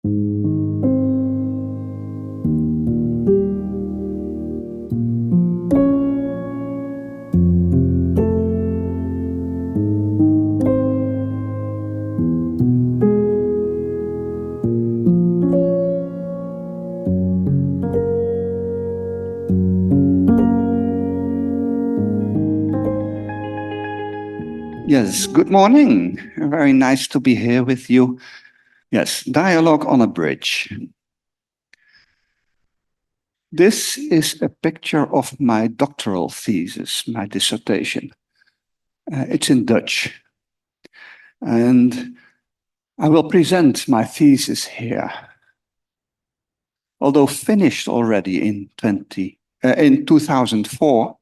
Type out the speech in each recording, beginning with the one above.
Yes, good morning. Very nice to be here with you. Yes, dialogue on a bridge. This is a picture of my doctoral thesis, my dissertation. It's in Dutch. And I will present my thesis here. Although finished already in 2004,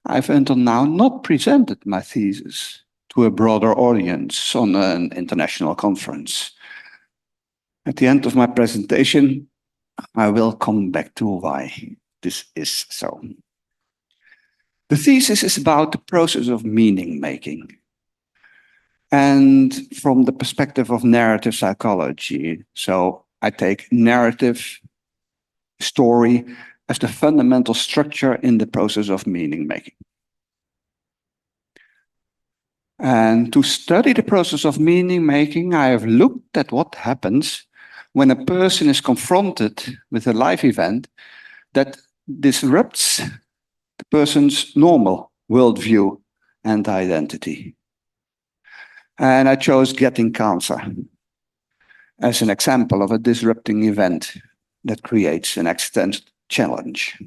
I've until now not presented my thesis to a broader audience on an international conference. At the end of my presentation, I will come back to why this is so. The thesis is about the process of meaning making. And from the perspective of narrative psychology. So I take narrative story as the fundamental structure in the process of meaning making. And to study the process of meaning making, I have looked at what happens when a person is confronted with a life event that disrupts the person's normal worldview and identity. And I chose getting cancer as an example of a disrupting event that creates an existential challenge.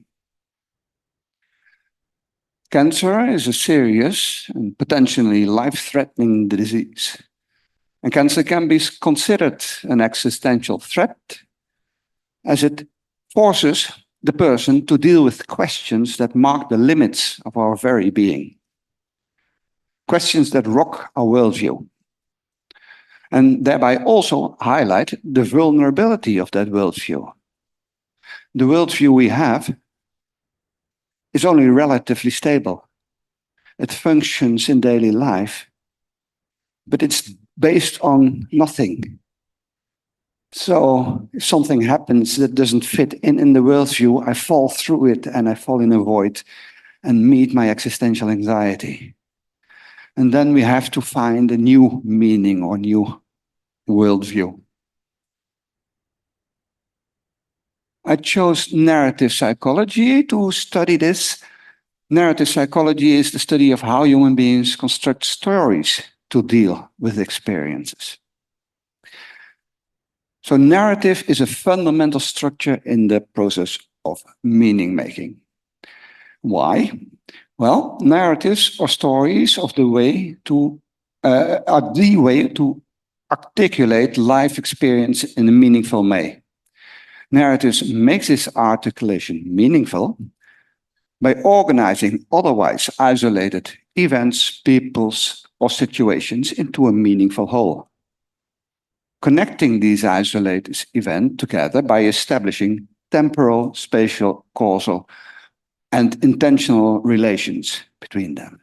Cancer is a serious and potentially life-threatening disease. And cancer can be considered an existential threat as it forces the person to deal with questions that mark the limits of our very being. Questions that rock our worldview. And thereby also highlight the vulnerability of that worldview. The worldview we have is only relatively stable. It functions in daily life, but it's based on nothing. So if something happens that doesn't fit in the worldview, I fall through it and I fall in a void and meet my existential anxiety. And then we have to find a new meaning or new worldview. I chose narrative psychology to study this. Narrative psychology is the study of how human beings construct stories to deal with experiences. So narrative is a fundamental structure in the process of meaning making. Why? Well, narratives are stories of the way to are the way to articulate life experience in a meaningful way. Narratives make this articulation meaningful by organizing otherwise isolated events, peoples, or situations into a meaningful whole. Connecting these isolated events together by establishing temporal, spatial, causal, and intentional relations between them.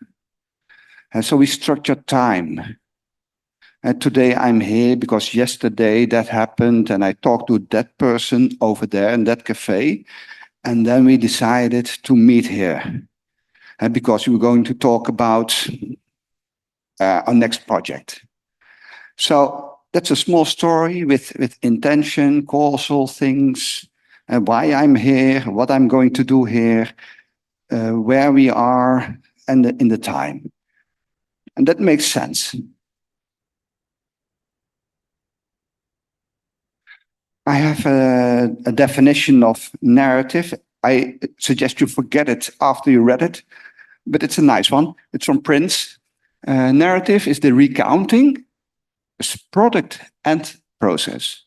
And so we structure time. And today I'm here because yesterday that happened and I talked to that person over there in that cafe. And then we decided to meet here. And because we were going to talk about our next project. So that's a small story with intention, causal things, why I'm here, what I'm going to do here, where we are, and in the time. And that makes sense. I have a definition of narrative. I suggest you forget it after you read it, but it's a nice one. It's from Prince. Narrative is the recounting, product and process,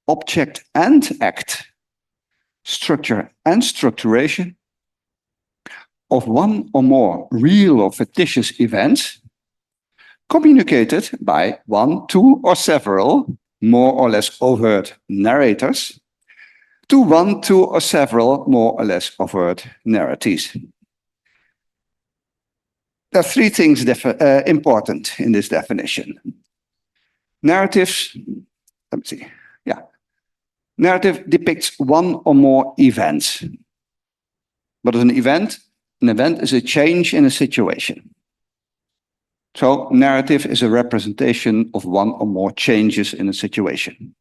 object and act, structure and structuration of one or more real or fictitious events communicated by one, two, or several more or less overt narrators to one, two, or several more or less overt narratives. There are three things important in this definition. Narratives, let me see. Yeah. Narrative depicts one or more events. What is an event? An event is a change in a situation. So narrative is a representation of one or more changes in a situation.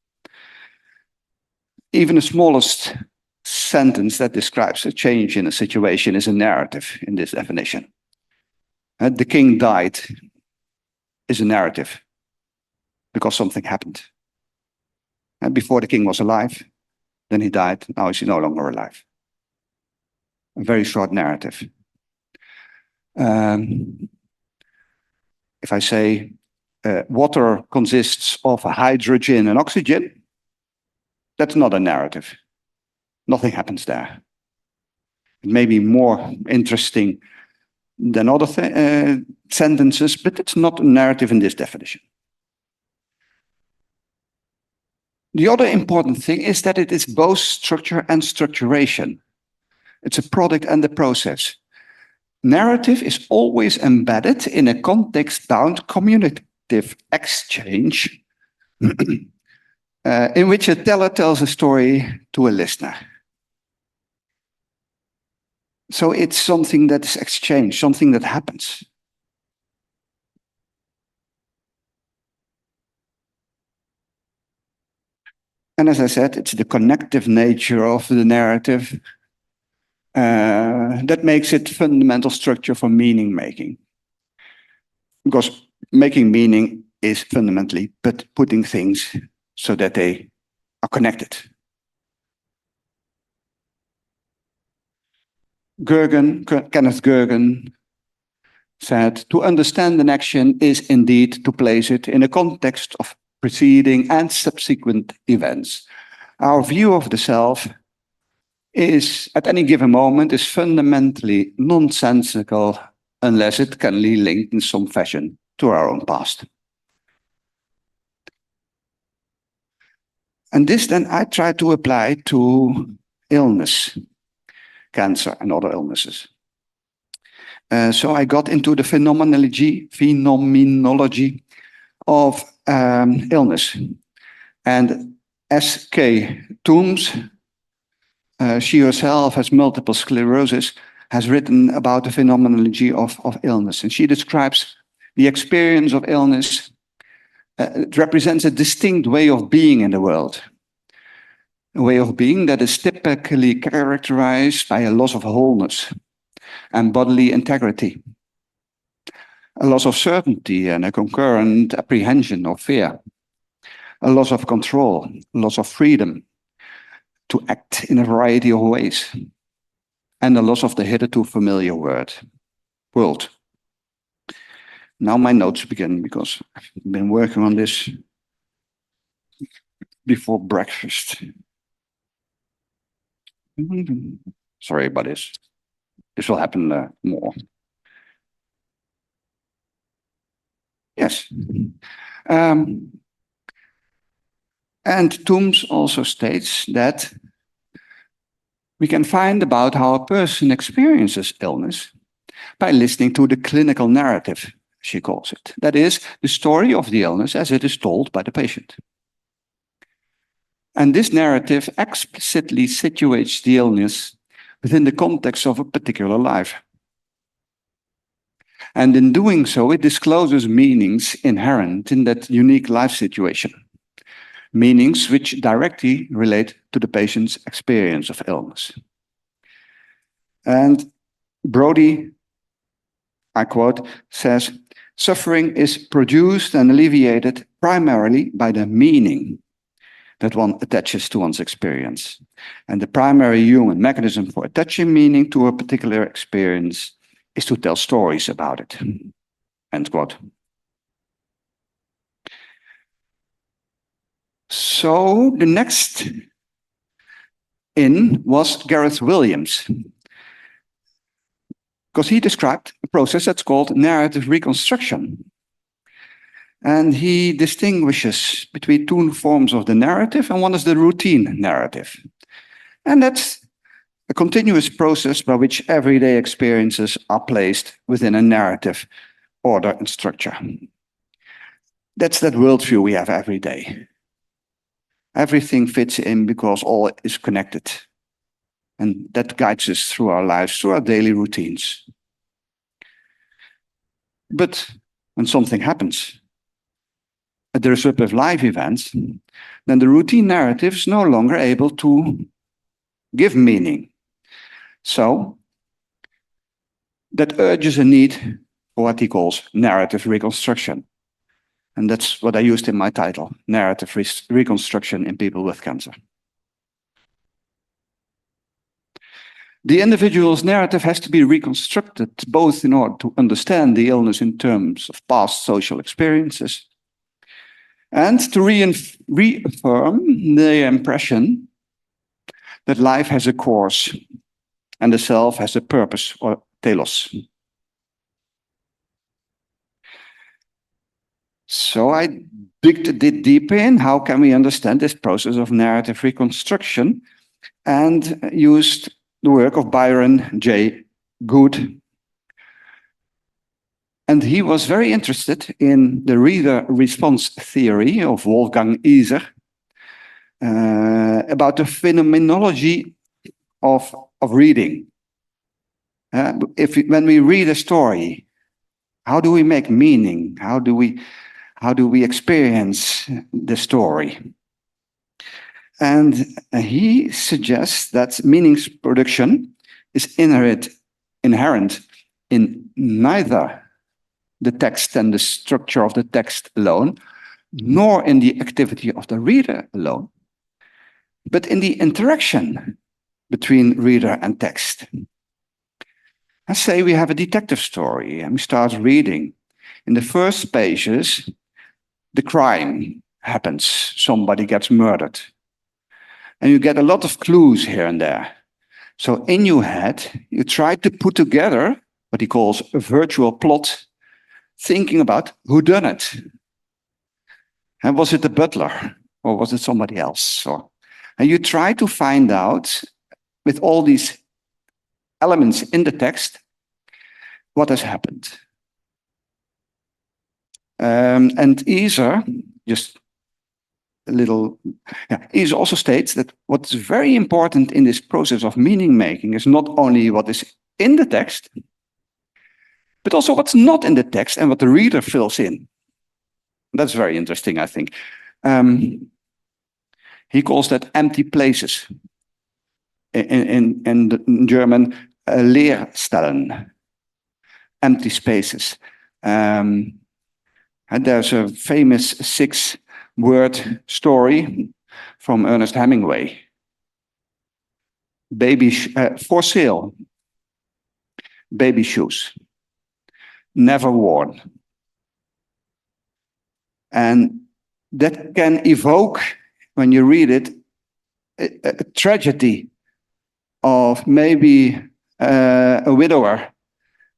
Even the smallest sentence that describes a change in a situation is a narrative in this definition. The king died is a narrative because something happened. And before the king was alive, then he died, now he's no longer alive. A very short narrative. If I say water consists of hydrogen and oxygen, that's not a narrative. Nothing happens there. It may be more interesting than other sentences, but it's not a narrative in this definition. The other important thing is that it is both structure and structuration. It's a product and a process. Narrative is always embedded in a context-bound communicative exchange in which a teller tells a story to a listener. So it's something that is exchanged, something that happens. And as I said, it's the connective nature of the narrative that makes it fundamental structure for meaning making. Because making meaning is fundamentally putting things so that they are connected. Kenneth Gergen said, to understand an action is indeed to place it in a context of preceding and subsequent events. Our view of the self is, at any given moment, is fundamentally nonsensical unless it can be linked in some fashion to our own past. And this then I try to apply to illness, cancer and other illnesses. So I got into the phenomenology of illness. And S.K. Toombs, she herself has multiple sclerosis, has written about the phenomenology of illness. And she describes the experience of illness. It represents a distinct way of being in the world. A way of being that is typically characterized by a loss of wholeness and bodily integrity, a loss of certainty and a concurrent apprehension or fear, a loss of control, loss of freedom to act in a variety of ways, and the loss of the hitherto familiar world. Now my notes begin because I've been working on this before breakfast. Sorry about this. This will happen more. Yes. And Toombs also states that we can find about how a person experiences illness by listening to the clinical narrative, she calls it. That is, the story of the illness as it is told by the patient. And this narrative explicitly situates the illness within the context of a particular life. And in doing so, it discloses meanings inherent in that unique life situation. Meanings which directly relate to the patient's experience of illness. And Brody, I quote, says, suffering is produced and alleviated primarily by the meaning that one attaches to one's experience. And the primary human mechanism for attaching meaning to a particular experience is to tell stories about it. End quote. So the next in was Gareth Williams, because he described a process that's called narrative reconstruction. And he distinguishes between two forms of the narrative, and one is the routine narrative. And that's a continuous process by which everyday experiences are placed within a narrative order and structure. That's that worldview we have every day. Everything fits in because all is connected. And that guides us through our lives, through our daily routines. But when something happens, a disruptive life event, then the routine narrative is no longer able to give meaning. So that urges a need for what he calls narrative reconstruction. And that's what I used in my title, Narrative Reconstruction in People with Cancer. The individual's narrative has to be reconstructed, both in order to understand the illness in terms of past social experiences and to reaffirm the impression that life has a course and the self has a purpose, or telos. So I digged a bit deeper in how can we understand this process of narrative reconstruction, and used the work of Byron J. Good. And he was very interested in the reader response theory of Wolfgang Iser about the phenomenology of reading. When we read a story, how do we make meaning? How do we experience the story? And he suggests that meaning production is inherent in neither the text and the structure of the text alone, nor in the activity of the reader alone, but in the interaction between reader and text. Let's say we have a detective story and we start reading. In the first pages, the crime happens, somebody gets murdered. And you get a lot of clues here and there. So in your head, you try to put together what he calls a virtual plot, thinking about who done it. And was it the butler or was it somebody else? And you try to find out with all these elements in the text what has happened. And Iser, just a little, Iser also states that what's very important in this process of meaning making is not only what is in the text, but also what's not in the text and what the reader fills in. That's very interesting, I think. He calls that empty places. In German, Leerstellen, empty spaces. And there's a famous 6-word story from Ernest Hemingway. For sale. Baby shoes. Never worn. And that can evoke, when you read it, a tragedy of maybe a widower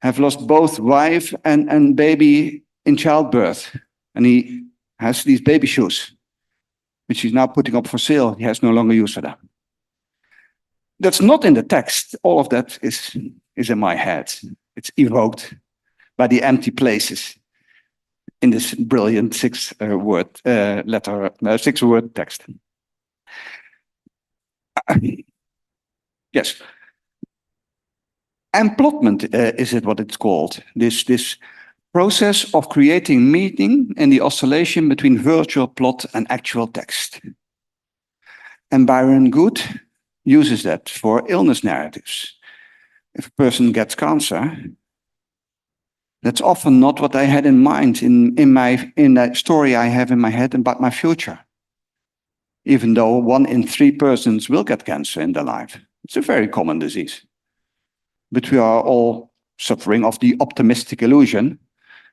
have lost both wife and baby in childbirth. And he has these baby shoes, which he's now putting up for sale. He has no longer use for them. That's not in the text. All of that is in my head. It's evoked by the empty places in this brilliant 6-word text. Yes. Emplotment is it what it's called. This process of creating meaning in the oscillation between virtual plot and actual text. And Byron Good uses that for illness narratives. If a person gets cancer, that's often not what I had in mind in that story I have in my head about my future. Even though 1 in 3 persons will get cancer in their life. It's a very common disease. But we are all suffering of the optimistic illusion.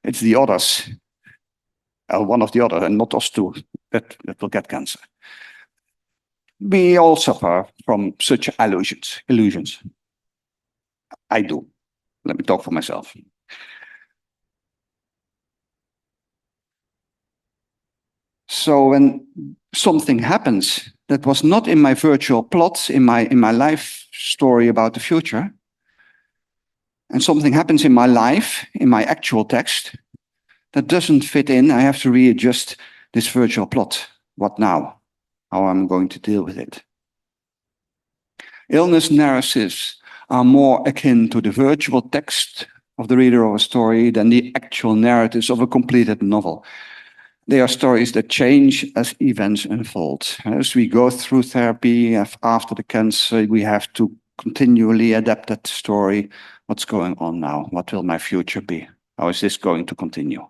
It's the others, one of the other, and not us two, that will get cancer. We all suffer from such illusions. I do. Let me talk for myself. So when something happens that was not in my virtual plots, in my life story about the future, and something happens in my life, in my actual text, that doesn't fit in, I have to readjust this virtual plot. What now? how I'm going to deal with it. Illness narratives are more akin to the virtual text of the reader of a story than the actual narratives of a completed novel. They are stories that change as events unfold. As we go through therapy after the cancer, we have to continually adapt that story. What's going on now? What will my future be? How is this going to continue?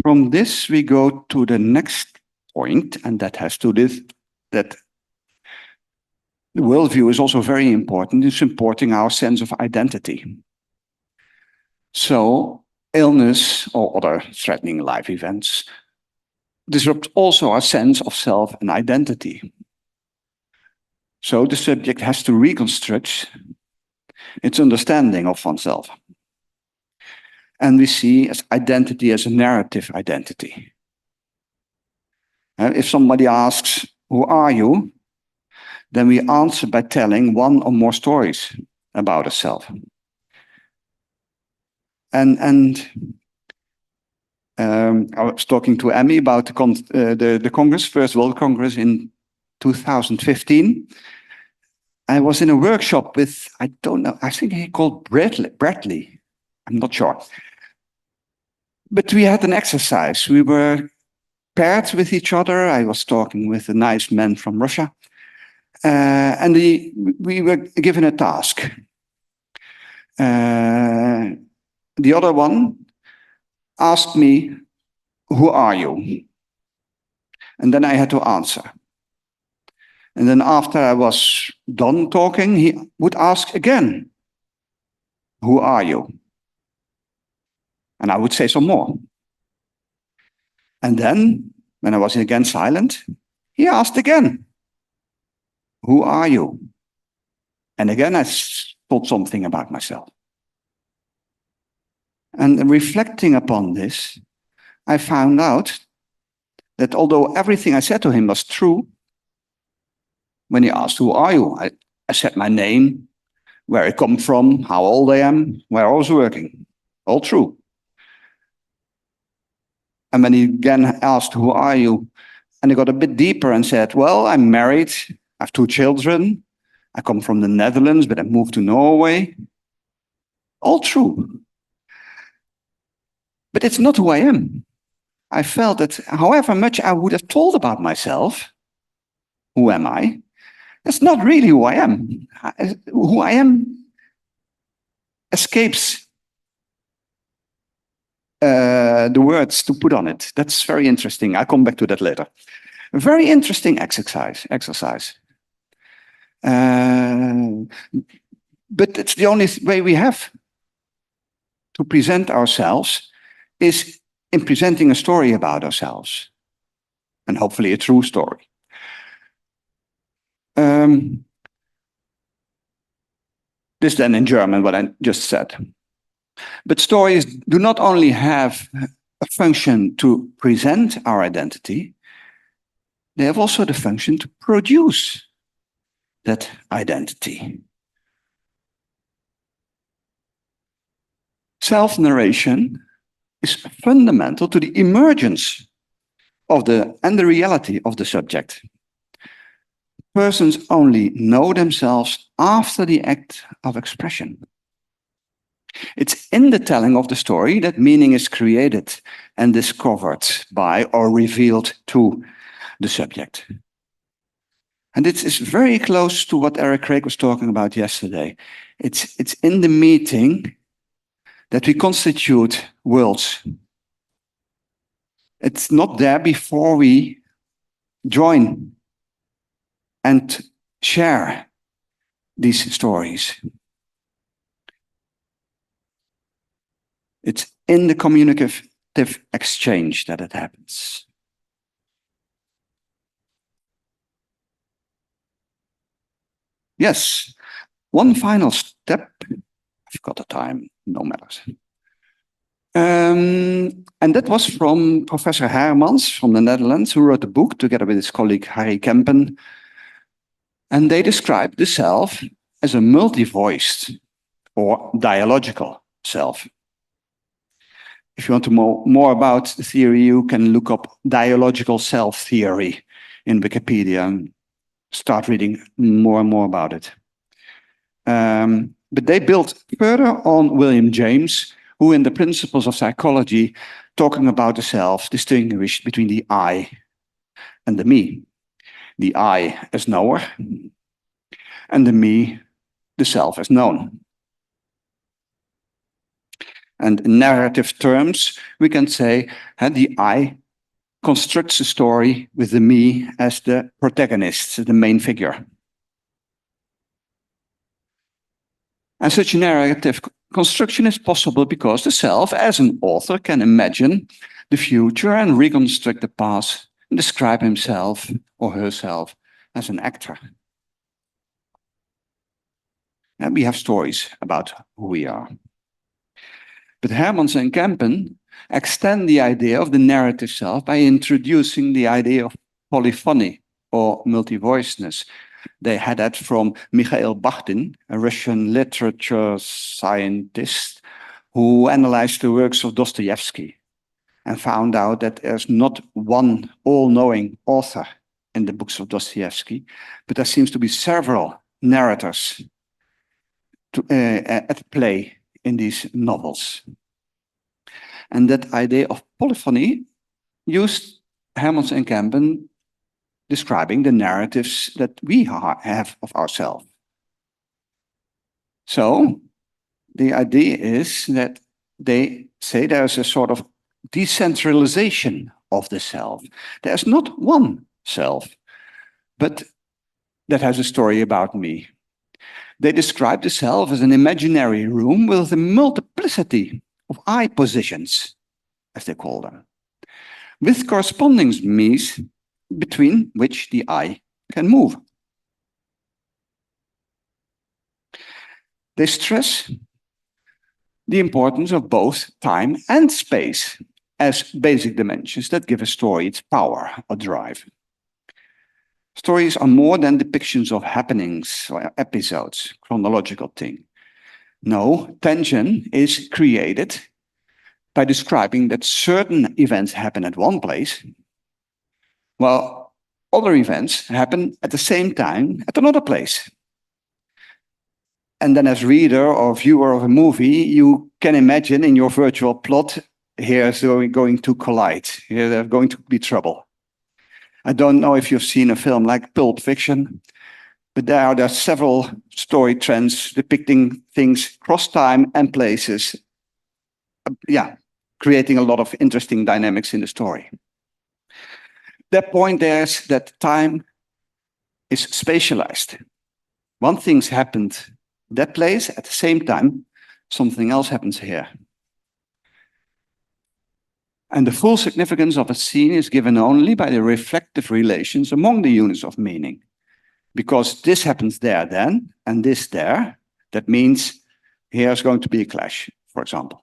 From this, we go to the next point, and that has to do with that the worldview is also very important in supporting our sense of identity. So, illness or other threatening life events disrupt also our sense of self and identity. So, the subject has to reconstruct its understanding of oneself. And we see as identity as a narrative identity. If somebody asks, "Who are you?" then we answer by telling one or more stories about ourselves. And I was talking to Emmy about the Congress, First World Congress in 2015. I was in a workshop with, I don't know, I think he called Bradley. I'm not sure. But we had an exercise. We were paired with each other. I was talking with a nice man from Russia. And we were given a task. The other one asked me, "Who are you?" And then I had to answer. And then after I was done talking, he would ask again, "Who are you?" And I would say some more. And then, when I was again silent, he asked again, "Who are you?" And again, I told something about myself. And reflecting upon this, I found out that although everything I said to him was true, when he asked, "Who are you?" I said my name, where I come from, how old I am, where I was working. All true. And when he again asked, "Who are you?" and I got a bit deeper and said, "Well, I'm married, I have 2 children, I come from the Netherlands, but I moved to Norway." All true. But it's not who I am. I felt that however much I would have told about myself, who am I? That's not really who I am. Who I am escapes the words to put on it. That's very interesting. I'll come back to that later. A very interesting exercise. But it's the only way we have to present ourselves is in presenting a story about ourselves, and hopefully a true story. This then in German, what I just said. But stories do not only have a function to present our identity, they have also the function to produce that identity. Self-narration is fundamental to the emergence of the reality of the subject. Persons only know themselves after the act of expression. It's in the telling of the story that meaning is created and discovered by or revealed to the subject. And it is very close to what Eric Craig was talking about yesterday. It's in the meeting that we constitute worlds. It's not there before we join and share these stories. It's in the communicative exchange that it happens. Yes, one final step. I've got the time, no matters. And that was from Professor Hermans from the Netherlands, who wrote a book together with his colleague Harry Kempen. And they describe the self as a multi-voiced or dialogical self. If you want to know more about the theory, you can look up dialogical self theory in Wikipedia and start reading more and more about it. But they built further on William James, who in the Principles of Psychology, talking about the self, distinguished between the I and the me. The I as knower, and the me, the self as known. And in narrative terms, we can say the I constructs the story with the me as the protagonist, the main figure. And such a narrative construction is possible because the self, as an author, can imagine the future and reconstruct the past and describe himself or herself as an actor. And we have stories about who we are. But Hermans and Kempen extend the idea of the narrative self by introducing the idea of polyphony or multi-voicedness. They had that from Mikhail Bakhtin, a Russian literature scientist who analyzed the works of Dostoevsky and found out that there's not one all-knowing author in the books of Dostoevsky, but there seems to be several narrators at play in these novels. And that idea of polyphony used Hermans and Kempen describing the narratives that we have of ourselves. So the idea is that they say there's a sort of decentralization of the self. There's not one self, but that has a story about me. They describe the self as an imaginary room with a multiplicity of I positions, as they call them, with corresponding me's between which the I can move. They stress the importance of both time and space as basic dimensions that give a story its power or drive. Stories are more than depictions of happenings or episodes, chronological thing. No, tension is created by describing that certain events happen at one place, while other events happen at the same time at another place. And then as reader or viewer of a movie, you can imagine in your virtual plot, here's going to collide, here there's going to be trouble. I don't know if you've seen a film like Pulp Fiction, but there are several story trends depicting things across time and places. Creating a lot of interesting dynamics in the story. Their point there is that time is spatialized. One thing's happened that place, at the same time, something else happens here. And the full significance of a scene is given only by the reflective relations among the units of meaning. Because this happens there then, and this there, that means here's going to be a clash, for example.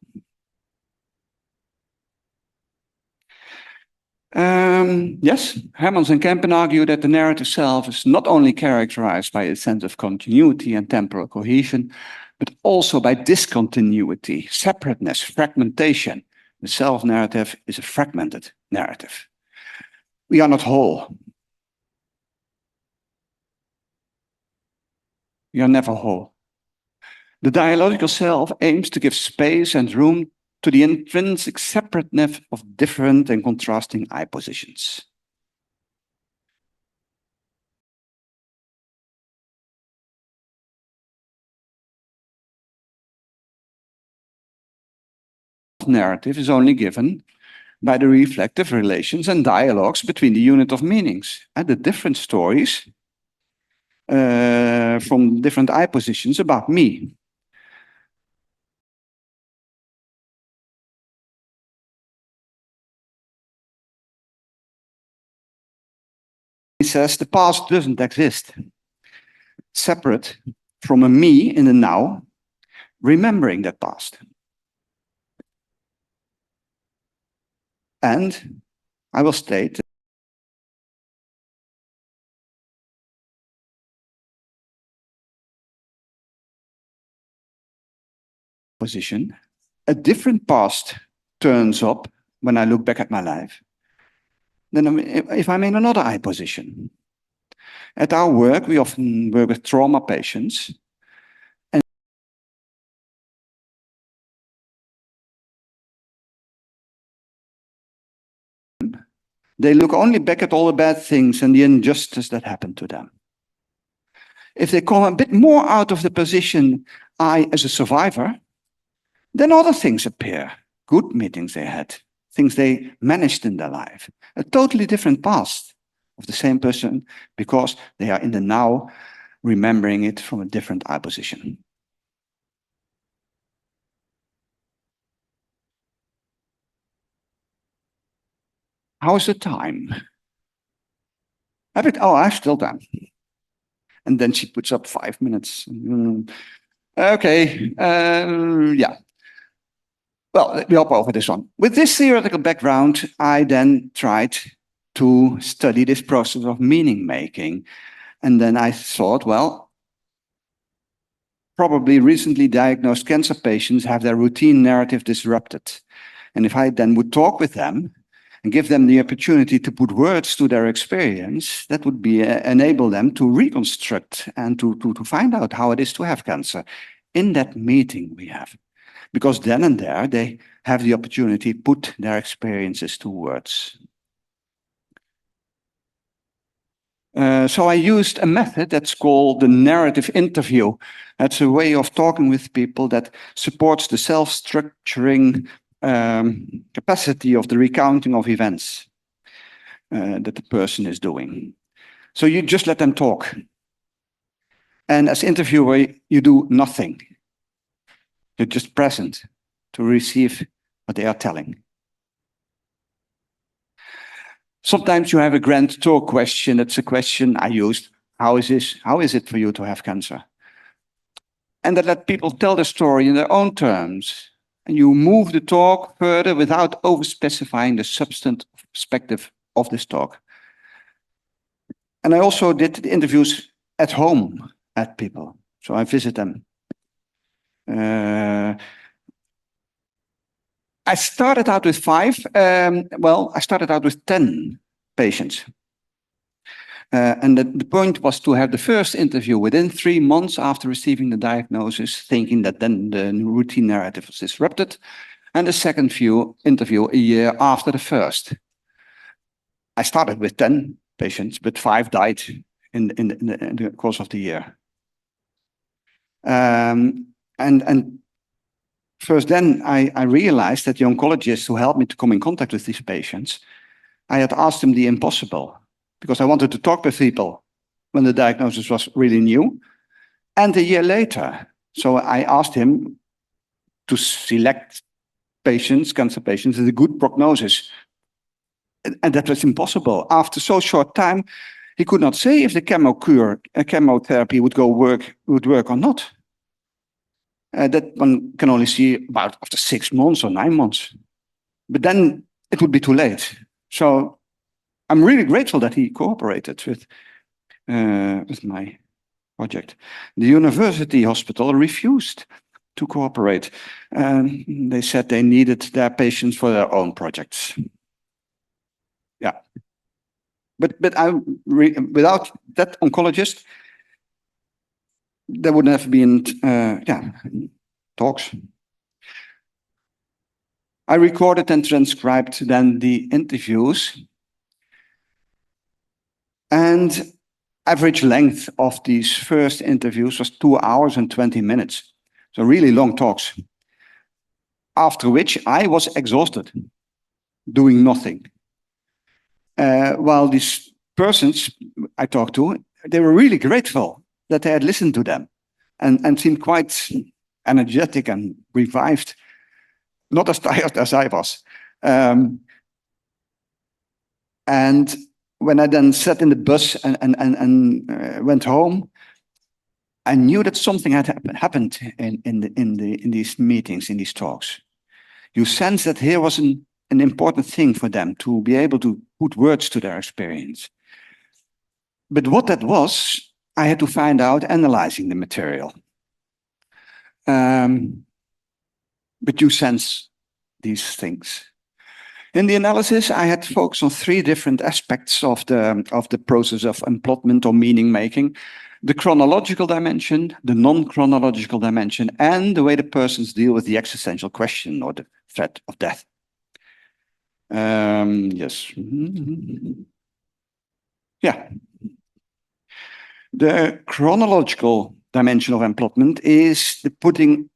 Yes, Hermans and Kempen argue that the narrative self is not only characterized by a sense of continuity and temporal cohesion, but also by discontinuity, separateness, fragmentation. The self-narrative is a fragmented narrative. We are not whole. We are never whole. The dialogical self aims to give space and room to the intrinsic separateness of different and contrasting I positions. Narrative is only given by the reflective relations and dialogues between the unit of meanings and the different stories from different I positions about me. He says the past doesn't exist. Separate from a me in the now, remembering that past. And I will state position, a different past turns up when I look back at my life, then if I'm in another I position. At our work, we often work with trauma patients. And they look only back at all the bad things and the injustice that happened to them. If they come a bit more out of the position I as a survivor, then other things appear. Good meetings they had, things they managed in their life, a totally different past of the same person because they are in the now, remembering it from a different I position. How's the time? Oh, I have still time. And then she puts up 5 minutes. Okay, yeah. Well, we hop over this one. With this theoretical background, I then tried to study this process of meaning making. And then I thought, well, probably recently diagnosed cancer patients have their routine narrative disrupted. And if I then would talk with them and give them the opportunity to put words to their experience, that would be enable them to reconstruct and to find out how it is to have cancer in that meeting we have. Because then and there, they have the opportunity to put their experiences to words. So I used a method that's called the narrative interview. That's a way of talking with people that supports the self-structuring capacity of the recounting of events that the person is doing. So you just let them talk. And as interviewer, you do nothing. You're just present to receive what they are telling. Sometimes you have a grand tour question. That's a question I used. How is this? How is it for you to have cancer? And that let people tell the story in their own terms. And you move the talk further without over-specifying the substantive perspective of this talk. And I also did the interviews at home at people. So I visit them. I started out with 5. I started out with 10 patients. And the point was to have the first interview within 3 months after receiving the diagnosis, thinking that then the routine narrative was disrupted, and the second interview a year after the first. I started with 10 patients, but 5 died in the course of the year. And first then I realized that the oncologist who helped me to come in contact with these patients, I had asked him the impossible, because I wanted to talk with people when the diagnosis was really new, and a year later. So I asked him to select patients, cancer patients, with a good prognosis. And that was impossible. After so short time, he could not say if the chemotherapy would work or not. That one can only see about after 6 months or 9 months. But then it would be too late. So I'm really grateful that he cooperated with my project. The university hospital refused to cooperate. They said they needed their patients for their own projects. Yeah. But without that oncologist, there wouldn't have been talks. I recorded and transcribed then the interviews. And average length of these first interviews was 2 hours and 20 minutes. So really long talks. After which I was exhausted, doing nothing. While these persons I talked to, they were really grateful that I had listened to them and seemed quite energetic and revived, not as tired as I was. And when I then sat in the bus and went home, I knew that something had happened in these meetings, in these talks. You sense that here was an important thing for them to be able to put words to their experience. But what that was, I had to find out analyzing the material. But you sense these things. In the analysis, I had focused on three different aspects of the process of emplotment or meaning making: the chronological dimension, the non-chronological dimension, and the way the persons deal with the existential question or the threat of death. Yes. Yeah. The chronological dimension of emplotment is the putting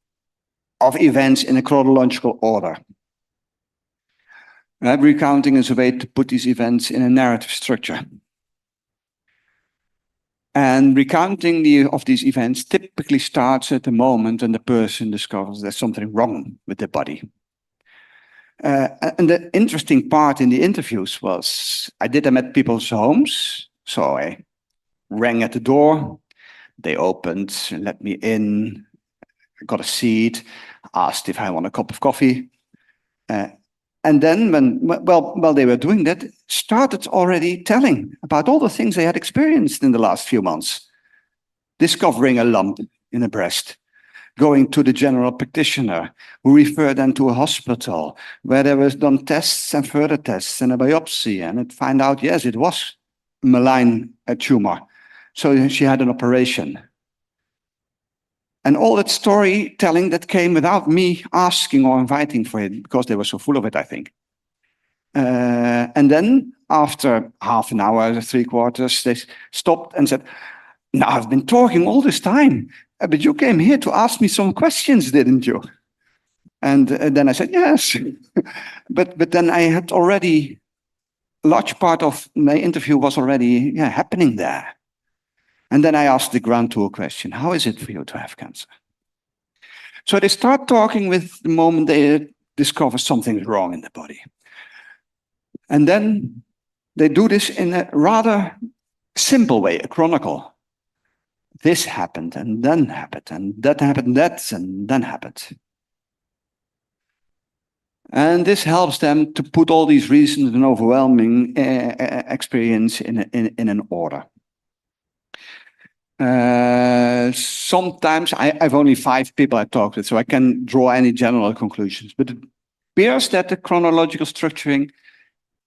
of events in a chronological order. Recounting is a way to put these events in a narrative structure. And recounting of these events typically starts at the moment when the person discovers there's something wrong with their body. And the interesting part in the interviews was I did them at people's homes. So I rang at the door. They opened, let me in, got a seat, asked if I want a cup of coffee. And then while they were doing that, started already telling about all the things they had experienced in the last few months. Discovering a lump in a breast, going to the general practitioner, who referred them to a hospital, where there was done tests and further tests and a biopsy, and it found out, yes, it was malign tumor. So she had an operation. And all that storytelling that came without me asking or inviting for it, because they were so full of it, I think. And then after half an hour, 3/4, they stopped and said, "Now, I've been talking all this time, but you came here to ask me some questions, didn't you?" And then I said, "Yes." but then I had already, a large part of my interview was already happening there. And then I asked the ground tour question: how is it for you to have cancer? So they start talking with the moment they discover something's wrong in the body. And then they do this in a rather simple way, a chronicle. This happened, and then happened, and that happened, and then happened. And this helps them to put all these reasons and overwhelming experience in an order. Sometimes I've only 5 people I talked with, so I can draw any general conclusions. But it appears that the chronological structuring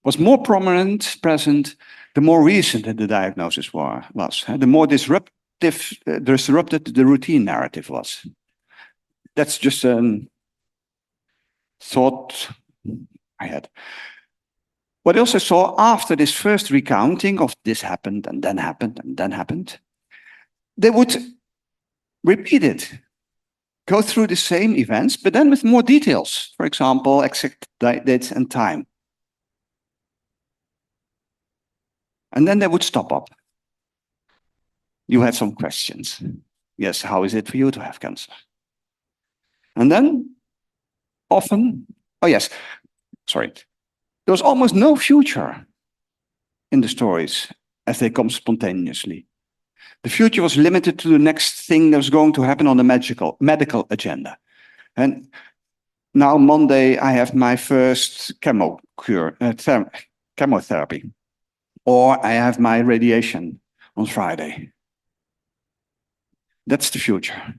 was more prominent, present, the more recent the diagnosis was. The more disrupted the routine narrative was. That's just a thought I had. What I also saw after this first recounting of this happened, and then happened, and then happened, they would repeat it, go through the same events, but then with more details. For example, exact dates and time. And then they would stop up. You had some questions. Yes, how is it for you to have cancer? And then often, oh yes, sorry. There was almost no future in the stories as they come spontaneously. The future was limited to the next thing that was going to happen on the medical agenda. And now Monday, I have my first chemotherapy, or I have my radiation on Friday. That's the future.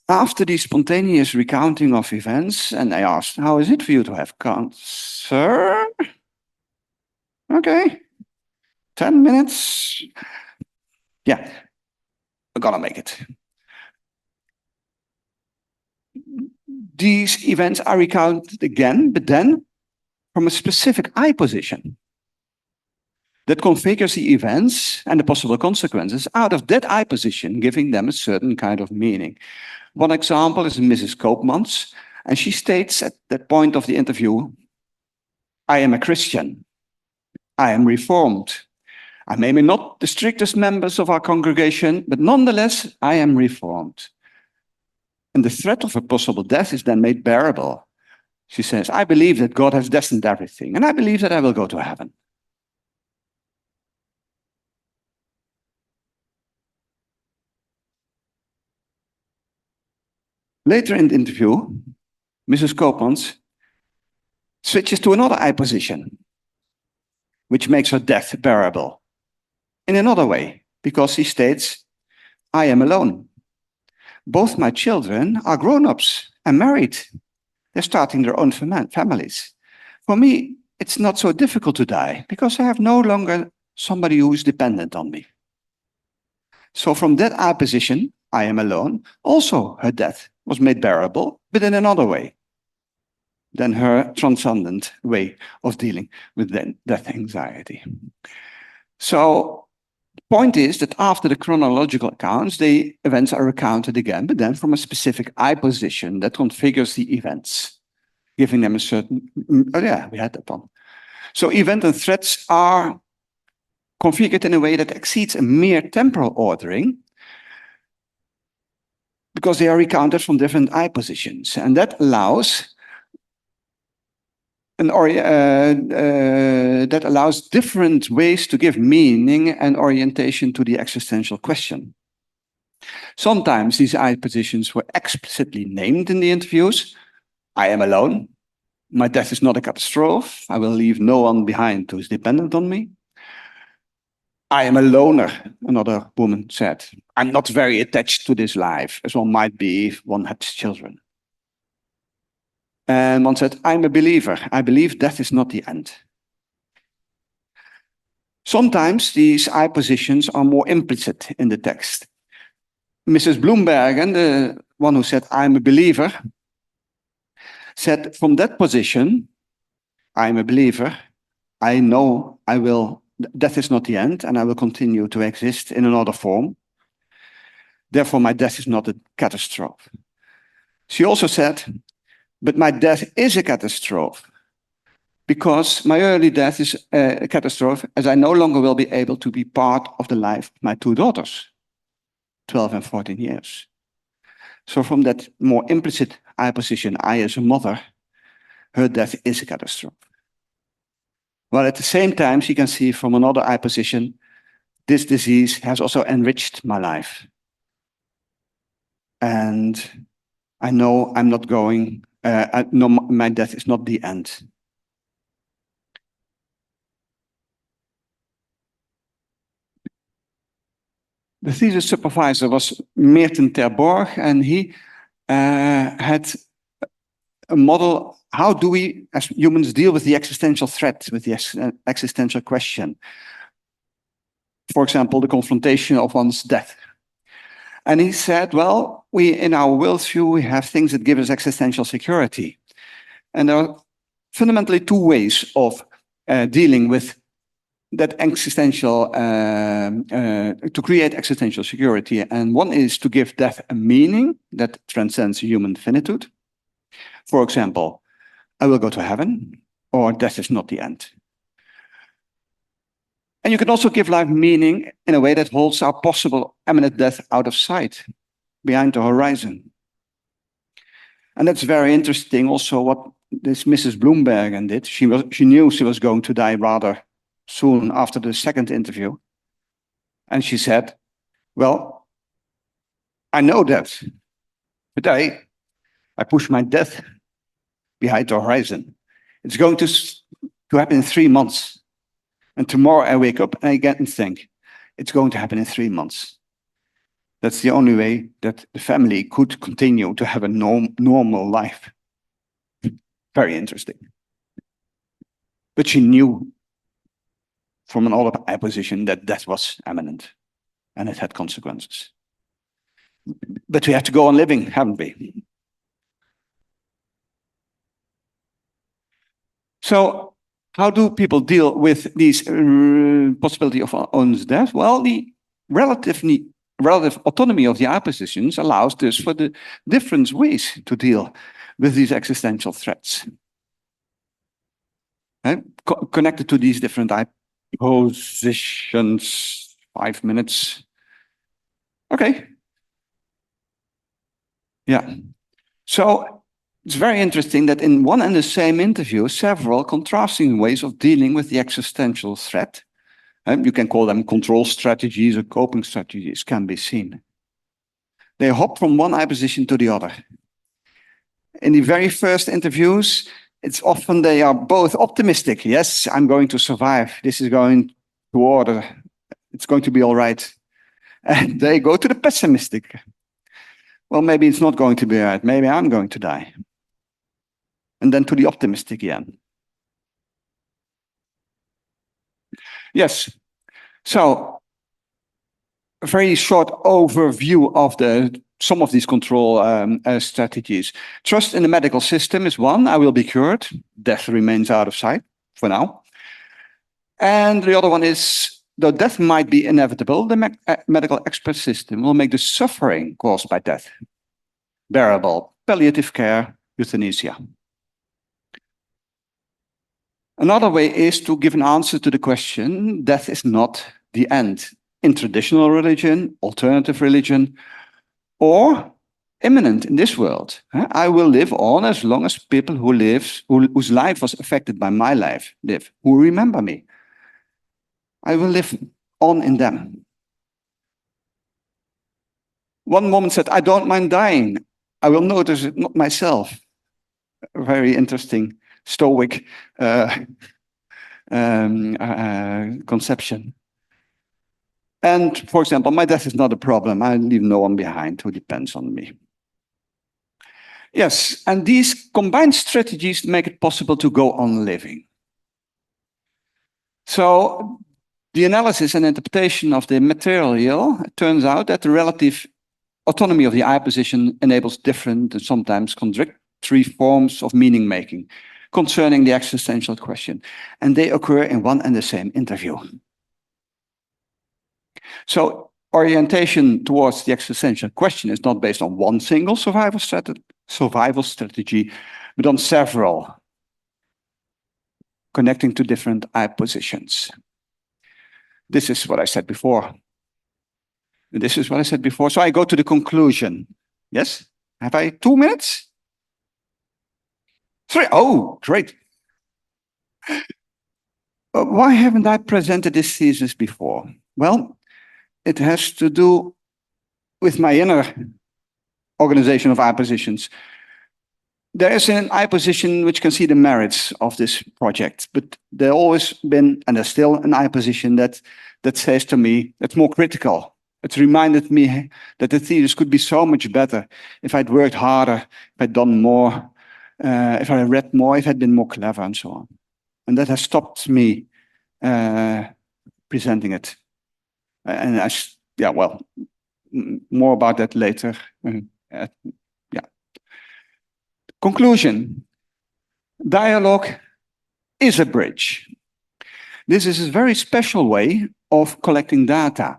After the spontaneous recounting of events, and I asked, how is it for you to have cancer? Okay, 10 minutes. Yeah, we're gonna make it. These events are recounted again, but then from a specific eye position that configures the events and the possible consequences out of that eye position, giving them a certain kind of meaning. One example is Mrs. Koopmans, and she states at that point of the interview, I am a Christian. I am Reformed. I may be not the strictest members of our congregation, but nonetheless, I am Reformed. And the threat of a possible death is then made bearable. She says, I believe that God has destined everything, and I believe that I will go to heaven. Later in the interview, Mrs. Koopmans switches to another eye position, which makes her death bearable. In another way, because she states, I am alone. Both my children are grown-ups and married. They're starting their own families. For me, it's not so difficult to die because I have no longer somebody who is dependent on me. So from that I position, I am alone, also her death was made bearable, but in another way than her transcendent way of dealing with death anxiety. So the point is that after the chronological accounts, the events are recounted again, but then from a specific I position that configures the events, giving them a certain, oh yeah, we had that one. So event and threats are configured in a way that exceeds a mere temporal ordering because they are recounted from different I positions. And that allows that allows different ways to give meaning and orientation to the existential question. Sometimes these I positions were explicitly named in the interviews. I am alone. My death is not a catastrophe. I will leave no one behind who is dependent on me. I am a loner, another woman said. I'm not very attached to this life, as one might be if one has children. And one said, I'm a believer. I believe death is not the end. Sometimes these I positions are more implicit in the text. Mrs. Bloombergen, the one who said, I'm a believer, said, from that position, I'm a believer, I know death is not the end, and I will continue to exist in another form. Therefore, my death is not a catastrophe. She also said, but my death is a catastrophe because my early death is a catastrophe as I no longer will be able to be part of the life of my two daughters, 12 and 14 years. So from that more implicit I position, I as a mother, her death is a catastrophe. While at the same time, she can see from another I position, this disease has also enriched my life. And I know I'm not going, no, my death is not the end. The thesis supervisor was Meerten Terborg, and he had a model, how do we as humans deal with the existential threat, with the existential question? For example, the confrontation of one's death. And he said, well, in our worldview, we have things that give us existential security. And there are fundamentally two ways of dealing with that existential, to create existential security. And one is to give death a meaning that transcends human finitude. For example, I will go to heaven, or death is not the end. And you can also give life meaning in a way that holds our possible imminent death out of sight, behind the horizon. And that's very interesting also what this Mrs. Bloombergen did. She knew she was going to die rather soon after the second interview. And she said, well, I know that, but I push my death behind the horizon. It's going to happen in 3 months. And tomorrow I wake up and I get and think, it's going to happen in 3 months. That's the only way that the family could continue to have a normal life. Very interesting. But she knew from an older position that death was imminent and it had consequences. But we have to go on living, haven't we? So how do people deal with these possibility of our own death? Well, the relative autonomy of the I positions allows this for the different ways to deal with these existential threats. Connected to these different I positions, 5 minutes. Okay. Yeah. So it's very interesting that in one and the same interview, several contrasting ways of dealing with the existential threat, you can call them control strategies or coping strategies, can be seen. They hop from one I position to the other. In the very first interviews, it's often they are both optimistic. Yes, I'm going to survive. This is going to order. It's going to be all right. And they go to the pessimistic. Well, maybe it's not going to be all right. Maybe I'm going to die. and then to the optimist again. Yes, so a very short overview of some of these control strategies. Trust in the medical system is one. I will be cured. Death remains out of sight for now. And the other one is, though death might be inevitable, the medical expert system will make the suffering caused by death bearable. Palliative care, euthanasia. Another way is to give an answer to the question, death is not the end. In traditional religion, alternative religion, or imminent in this world. I will live on as long as people whose life was affected by my life live, who remember me. I will live on in them. One woman said, I don't mind dying. I will notice it not myself. A very interesting Stoic conception. And for example, my death is not a problem. I leave no one behind who depends on me. Yes, and these combined strategies make it possible to go on living. So the analysis and interpretation of the material, it turns out that the relative autonomy of the I position enables different and sometimes contradictory forms of meaning making concerning the existential question. And they occur in one and the same interview. So orientation towards the existential question is not based on one single survival strategy, but on several, connecting to different I positions. This is what I said before. This is what I said before. So I go to the conclusion. Yes? Have I 2 minutes? 3? Oh, great. Why haven't I presented this thesis before? Well, it has to do with my inner organization of I positions. There is an I position which can see the merits of this project, but there's always been, and there's still an I position that says to me, that's more critical. It's reminded me that the thesis could be so much better if I'd worked harder, if I'd done more, if I read more, if I'd been more clever, and so on. And that has stopped me presenting it. And yeah, well, more about that later. Yeah. Conclusion. Dialogue is a bridge. This is a very special way of collecting data.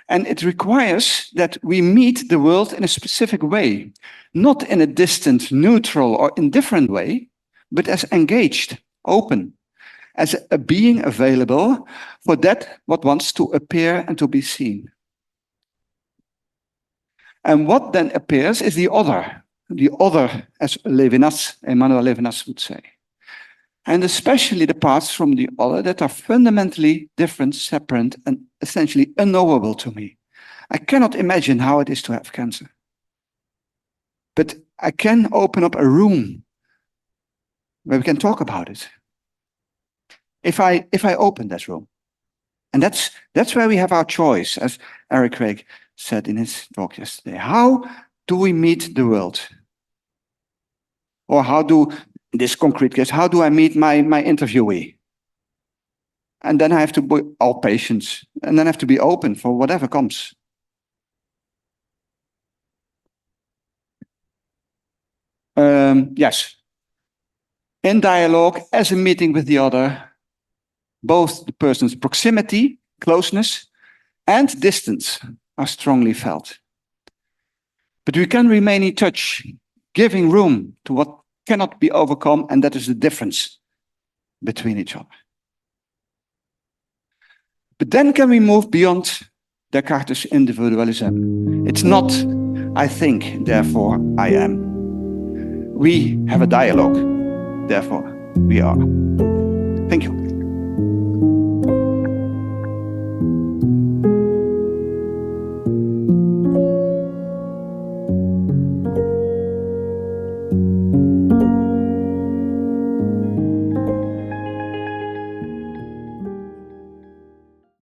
And it requires that we meet the world in a specific way, not in a distant, neutral, or indifferent way, but as engaged, open, as a being available for that what wants to appear and to be seen. And what then appears is the other, as Emmanuel Levinas would say. And especially the parts from the other that are fundamentally different, separate, and essentially unknowable to me. I cannot imagine how it is to have cancer. But I can open up a room where we can talk about it. If I open that room. And that's where we have our choice, as Eric Craig said in his talk yesterday. How do we meet the world? Or how do, in this concrete case, how do I meet my interviewee? And then I have to be all patience, and then I have to be open for whatever comes. Yes. In dialogue, as a meeting with the other, both the person's proximity, closeness, and distance are strongly felt. But we can remain in touch, giving room to what cannot be overcome, and that is the difference between each other. But then can we move beyond Descartes' individualism? It's not, I think, therefore I am. We have a dialogue, therefore we are. Thank you.